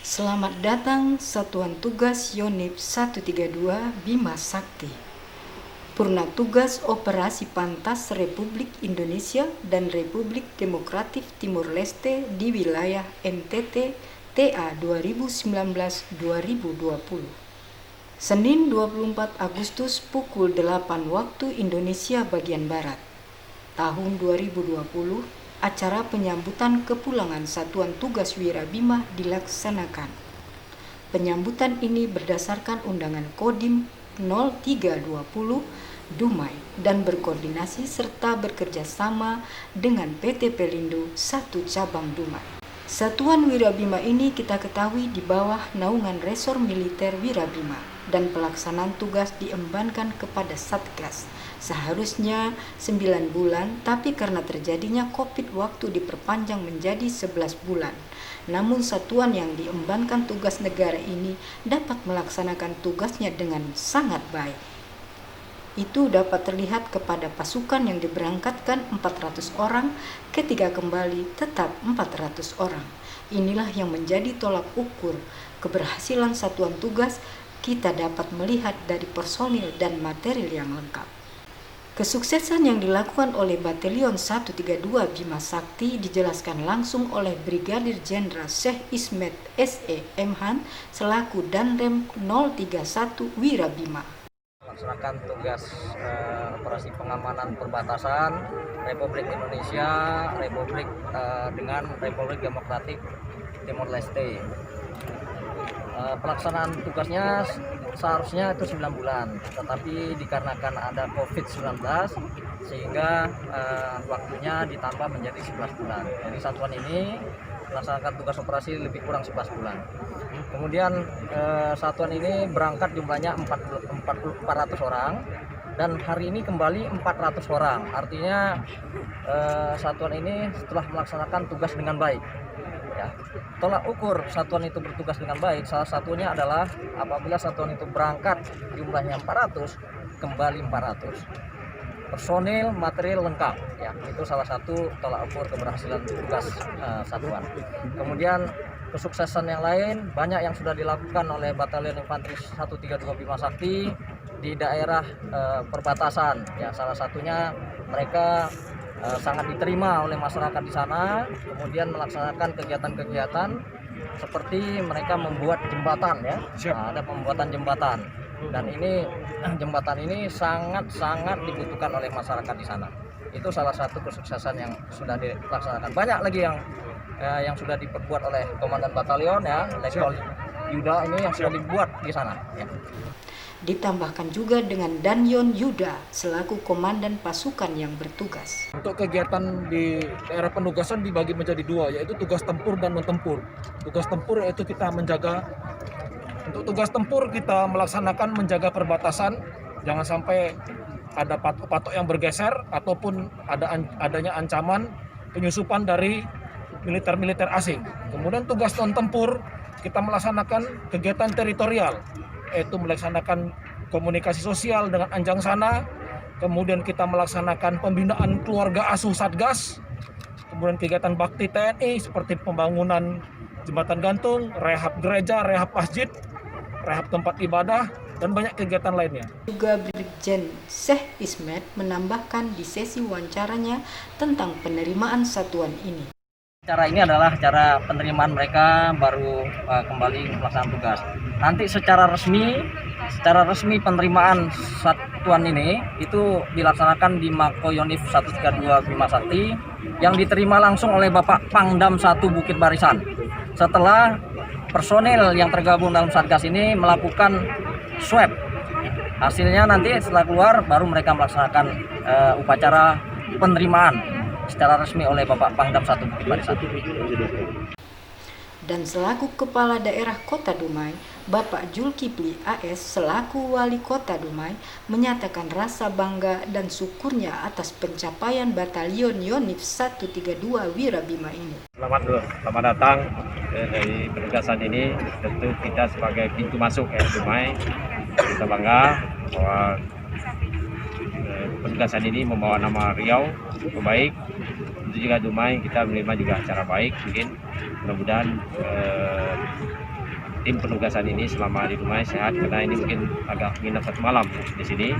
Selamat datang Satuan Tugas Yonif 132 Bima Sakti. Purna Tugas Operasi Pantas Republik Indonesia dan Republik Demokratik Timur Leste di wilayah NTT TA 2019-2020. Senin 24 Agustus pukul 8 waktu Indonesia bagian Barat. Tahun 2020, acara penyambutan kepulangan Satuan Tugas Wirabima dilaksanakan. Penyambutan ini berdasarkan undangan Kodim 0320 Dumai dan berkoordinasi serta bekerja sama dengan PT Pelindo 1 Cabang Dumai. Satuan Wirabima ini kita ketahui di bawah naungan Resor Militer Wirabima dan pelaksanaan tugas diembankan kepada Satgas. Seharusnya 9 bulan, tapi karena terjadinya COVID waktu diperpanjang menjadi 11 bulan. Namun satuan yang diembankan tugas negara ini dapat melaksanakan tugasnya dengan sangat baik. Itu dapat terlihat kepada pasukan yang diberangkatkan 400 orang, ketika kembali tetap 400 orang. Inilah yang menjadi tolak ukur keberhasilan satuan tugas. Kita dapat melihat dari personil dan material yang lengkap. Kesuksesan yang dilakukan oleh Batalion 132 Bima Sakti dijelaskan langsung oleh Brigadir Jenderal Syekh Ismet SE Emhan selaku Danrem 031 Wirabima. Melaksanakan tugas operasi pengamanan perbatasan Republik Indonesia dengan Republik Demokratik Timur Leste. Pelaksanaan tugasnya seharusnya itu 9 bulan, tetapi dikarenakan ada COVID-19 sehingga waktunya ditambah menjadi 11 bulan. Jadi satuan ini melaksanakan tugas operasi lebih kurang 11 bulan. Kemudian satuan ini berangkat jumlahnya 400 orang dan hari ini kembali 400 orang. Artinya satuan ini setelah melaksanakan tugas dengan baik. Ya. Tolak ukur satuan itu bertugas dengan baik salah satunya adalah apabila satuan itu berangkat jumlahnya 400 kembali 400. Personil, material lengkap, ya itu salah satu tolak ukur keberhasilan tugas satuan. Kemudian kesuksesan yang lain banyak yang sudah dilakukan oleh Batalion Infanteri 132 Bima Sakti di daerah perbatasan. Ya salah satunya mereka sangat diterima oleh masyarakat di sana, kemudian melaksanakan kegiatan-kegiatan seperti mereka membuat jembatan, ya. Nah, ada pembuatan jembatan. Dan ini jembatan ini sangat dibutuhkan oleh masyarakat di sana. Itu salah satu kesuksesan yang sudah dilaksanakan. Banyak lagi yang sudah diperbuat oleh Komandan Batalion, ya, Letkol Yuda ini yang sudah dibuat di sana. Ya. Ditambahkan juga dengan Danyon Yuda selaku komandan pasukan yang bertugas. Untuk kegiatan di daerah penugasan dibagi menjadi dua, yaitu tugas tempur dan non-tempur. Tugas tempur yaitu kita menjaga. Untuk tugas tempur kita melaksanakan menjaga perbatasan, jangan sampai ada patok yang bergeser ataupun adanya ancaman penyusupan dari militer asing. Kemudian tugas non-tempur kita melaksanakan kegiatan teritorial, yaitu melaksanakan komunikasi sosial dengan anjang sana, kemudian kita melaksanakan pembinaan keluarga asuh Satgas, kemudian kegiatan bakti TNI seperti pembangunan jembatan gantung, rehab gereja, rehab masjid, rehab tempat ibadah, dan banyak kegiatan lainnya. Juga Brigjen Syekh Ismet menambahkan di sesi wawancaranya tentang penerimaan satuan ini. Cara ini adalah cara penerimaan mereka baru kembali melaksanakan tugas. Nanti secara resmi penerimaan satuan ini itu dilaksanakan di Mako Yonif 132 Bima Sakti yang diterima langsung oleh Bapak Pangdam 1 Bukit Barisan. Setelah personil yang tergabung dalam Satgas ini melakukan swab. Hasilnya nanti setelah keluar baru mereka melaksanakan upacara penerimaan secara resmi oleh Bapak Pangdam 1 Bukit Barisan. Dan selaku Kepala Daerah Kota Dumai, Bapak Julkipli AS selaku Wali Kota Dumai menyatakan rasa bangga dan syukurnya atas pencapaian Batalion Yonif 132 Wirabima ini. Selamat datang dari penugasan ini. Tentu kita sebagai pintu masuk Dumai, kita bangga bahwa penugasan ini membawa nama Riau cukup baik. Itu juga Dumai kita menerima juga acara baik, mungkin mudah-mudahan tim penugasan ini selama di rumah sehat, karena ini mungkin agak nginep 1 malam di sini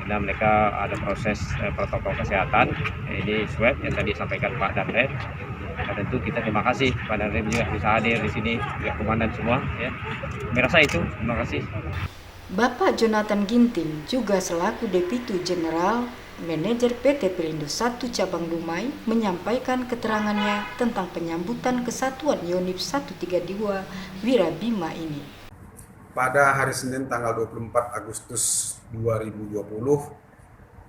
karena mereka ada proses protokol kesehatan. Ini swab yang tadi disampaikan Pak Danrem. Nah, tentu kita terima kasih Pak Danrem juga bisa hadir di sini, juga komandan semua ya. Merasa itu, terima kasih. Bapak Jonathan Ginting juga selaku Deputi Jenderal Manajer PT Pelindo 1 Cabang Dumai menyampaikan keterangannya tentang penyambutan kesatuan Yonif 132 Wirabima ini. Pada hari Senin tanggal 24 Agustus 2020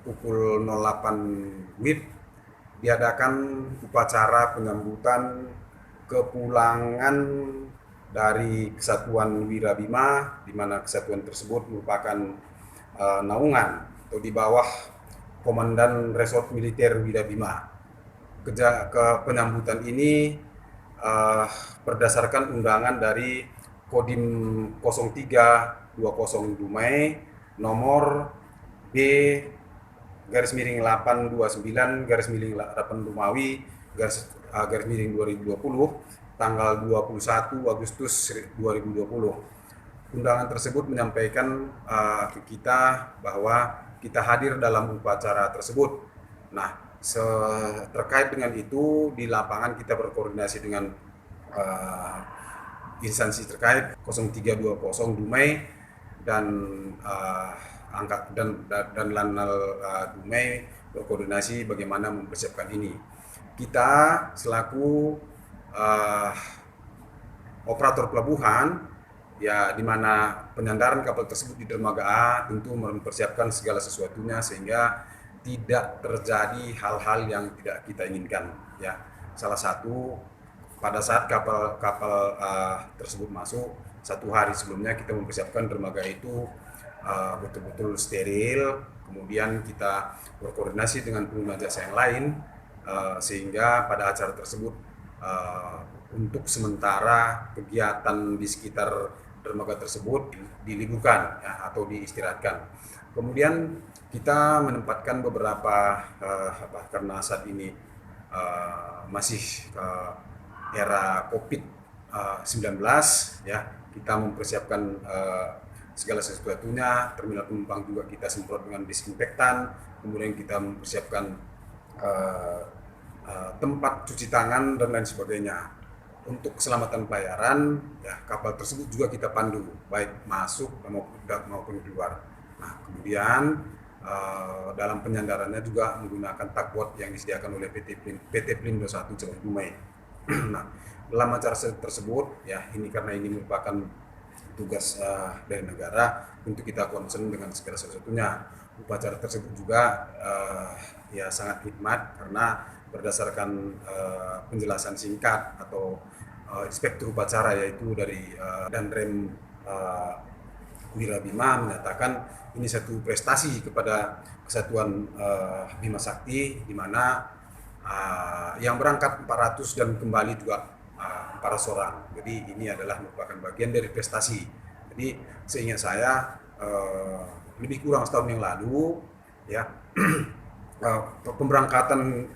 pukul 08 WIB diadakan upacara penyambutan kepulangan dari Kesatuan Wirabima, di mana kesatuan tersebut merupakan naungan atau di bawah Komandan Resort Militer Wirabima. Penyambutan ini berdasarkan undangan dari Kodim 0320 Dumai nomor B/829/8 Dumawi /2020 tanggal 21 Agustus 2020. Undangan tersebut menyampaikan ke kita bahwa kita hadir dalam upacara tersebut. Nah, terkait dengan itu di lapangan kita berkoordinasi dengan instansi terkait 0320 Dumai dan dan Lanal Dumai berkoordinasi bagaimana mempersiapkan ini. Kita selaku operator pelabuhan, ya, di mana penyandaran kapal tersebut di dermaga A tentu mempersiapkan segala sesuatunya sehingga tidak terjadi hal-hal yang tidak kita inginkan. Ya, salah satu pada saat kapal tersebut masuk 1 hari sebelumnya kita mempersiapkan dermaga itu betul-betul steril. Kemudian kita berkoordinasi dengan pengguna jasa yang lain sehingga pada acara tersebut untuk sementara kegiatan di sekitar dermaga tersebut diliburkan ya, atau diistirahatkan. Kemudian kita menempatkan beberapa karena saat ini masih era COVID-19 ya, kita mempersiapkan segala sesuatunya. Terminal penumpang juga kita semprot dengan disinfektan, kemudian kita mempersiapkan tempat cuci tangan dan lain sebagainya. Untuk keselamatan pelayaran, ya, kapal tersebut juga kita pandu, baik masuk maupun keluar. Nah, kemudian dalam penyandarannya juga menggunakan tugboat yang disediakan oleh PT Pelindo 1 Cabang Dumai. Nah, dalam acara tersebut, ya, karena ini merupakan tugas dari negara, tentu kita concern dengan segala sesuatunya. Upacara tersebut juga ya sangat hikmat karena berdasarkan penjelasan singkat atau inspektur upacara yaitu dari Danrem Wirabima menyatakan ini satu prestasi kepada Kesatuan Bima Sakti, di mana yang berangkat 400 dan kembali juga 400 orang. Jadi ini adalah merupakan bagian dari prestasi. Jadi seingat saya lebih kurang setahun yang lalu ya pemberangkatan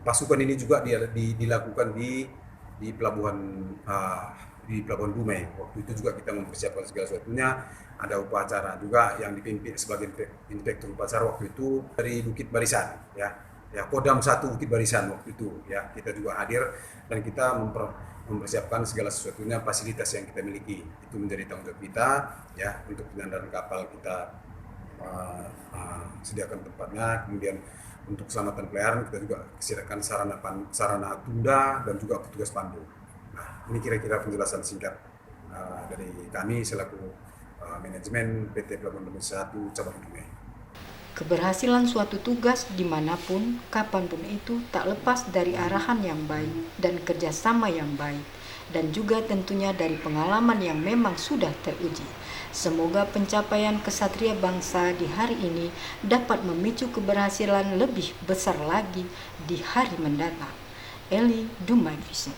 pasukan ini juga dilakukan di pelabuhan Dumai. Waktu itu juga kita mempersiapkan segala sesuatunya. Ada upacara juga yang dipimpin sebagai inspektur upacara waktu itu dari Bukit Barisan, ya Kodam 1 Bukit Barisan waktu itu, ya, kita juga hadir dan kita mempersiapkan segala sesuatunya, fasilitas yang kita miliki. Itu menjadi tanggung jawab kita, ya, untuk penyandaran kapal kita sediakan tempatnya. Kemudian untuk keselamatan pelayaran kita juga sediakan sarana tunda dan juga petugas pandu. Nah, ini kira-kira penjelasan singkat dari kami selaku manajemen PT Pelabuhan Indonesia 1 Cabang Dumai. Keberhasilan suatu tugas dimanapun, kapanpun itu tak lepas dari arahan yang baik dan kerjasama yang baik, dan juga tentunya dari pengalaman yang memang sudah teruji. Semoga pencapaian kesatria bangsa di hari ini dapat memicu keberhasilan lebih besar lagi di hari mendatang. Eli Dumai Vision.